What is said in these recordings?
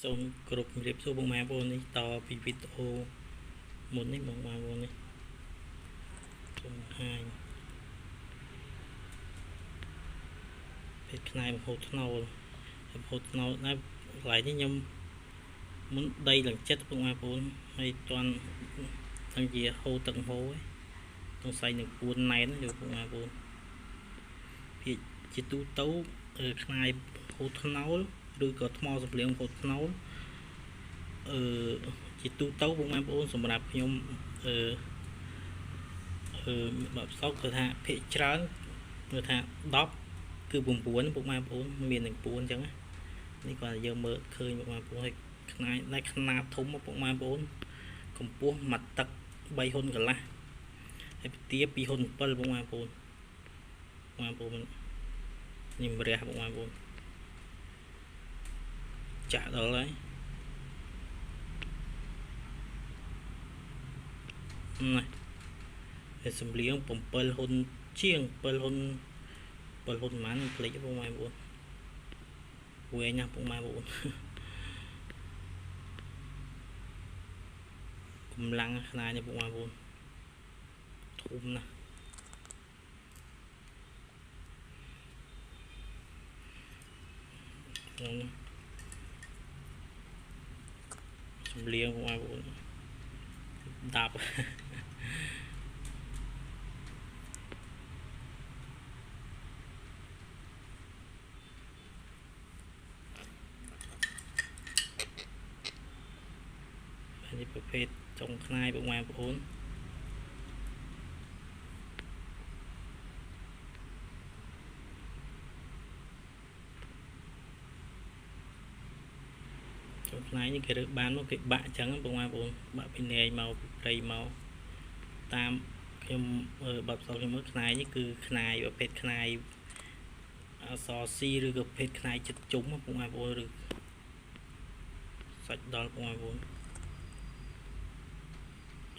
សូមគ្រប់ជម្រាបសួរបងប្អូននេះតពីវីដេអូមុននេះបងប្អូននេះសូមហាញពេទ្យផ្នែកម្ហូបថ្នូរណាកន្លែងនេះខ្ញុំមុនដីឡើងចិត្តបងប្អូនហើយតន់តាំងជាហូរទឹកហូរសង្ស័យនឹងពួនណែនយកបងប្អូនវាជាទូទៅខ្នាយហូរថ្នូរឬក៏ថ្មសម្លៀងហូរថ្នូរជាទូទៅបងប្អូនសម្រាប់ខ្ញុំបើផ្សោតគឺថាភាគច្រើនគឺថា10គឺ9បងប្អូនមាននឹងពួនអញ្ចឹងនេះគាត់យើងមើលឃើញបងប្អូនឲ្យខ្នាយតែខ្នាតធំបងប្អូនកម្ពស់មួយទឹក3ហ៊ុនកន្លះហើយផ្ទា2ហ៊ុន7បងប្អូននេះរះបងប្អូនចាក់ដល់ហើយណាហើយសម្លៀង7ហ៊ុនជាង7ហ៊ុនប៉ុន្មានផ្លេចបងប្អូនវែងណាស់បងប្អូនកម្លាំងខ្នាតនេះបងប្អូនធំណាស់សម្លៀងបងប្អូនដាប់នេះប្រភេទចុងខ្នាយបងប្អូនចុងខ្នាយនេះគេរើសបានមកគេបាក់អញ្ចឹងបងប្អូនបាក់ពីនែកមកពីព្រៃមកតាមខ្ញុំបើផ្សោតខ្ញុំមើលខ្នាយនេះគឺខ្នាយប្រភេទខ្នាយអសរ C ឬក៏ប្រភេទខ្នាយចិត្តជុំបងប្អូនឬសាច់ដល់បងប្អូន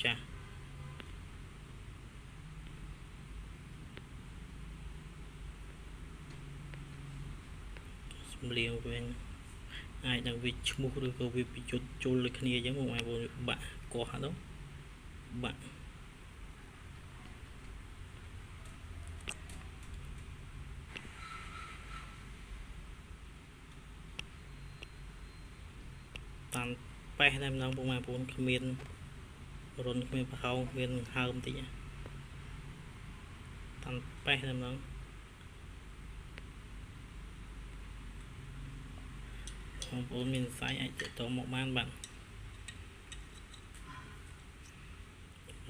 ចាសម្លៀងវិញអាចនឹងវាឈ្មោះឬក៏វាប្រយុទ្ធជុលដូចគ្នាអញ្ចឹងបងប្អូនបាក់កោះទៅបាក់តាមប៉េះតែម្ដងបងប្អូនគ្មានរុនគ្មានប្រហោងគ្មានហើមតិចតាមប៉េះតែម្ដងបងប្អូនមានស័យអាចទាក់ទងមកបានបាទ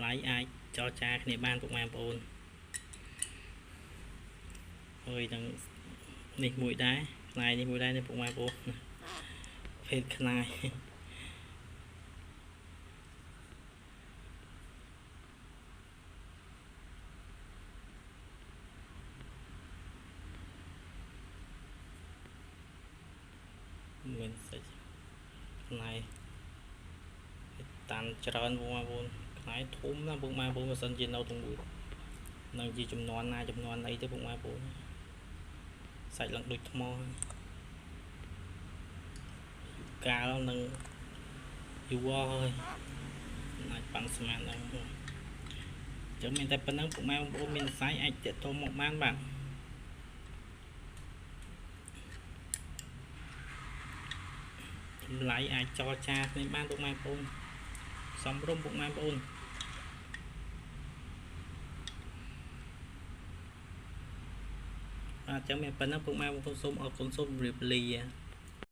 ឡៃអាចចរចាគ្នាបានបងប្អូនហើយនឹងនេះមួយដែរខ្នាយនេះមួយដែរនេះបងប្អូនភេទខ្នាយមានសាច់ខ្នាយតាន់ច្រើនបងប្អូនខ្នាយធំណាស់បងប្អូនបើសិនជានៅទាំងមួយនឹងជាចំនួនណាចំនួនអីទៅបងប្អូនសាច់ឡើងដូចថ្មកាលនឹងយូរហើយអាចប៉ាន់ស្មានហ្នឹងចឹងមានតែប៉ុណ្្នឹងបងប្អូនមានសាច់អាចទាក់ទងមកបានបាទចម្លៃអាចចរចាគ្នាបានបងប្អូនសំរុំបងប្អូនអញ្ចឹងមានប៉ុណ្ណឹងបងប្អូនសូមអរគុណសូមជម្រាបលា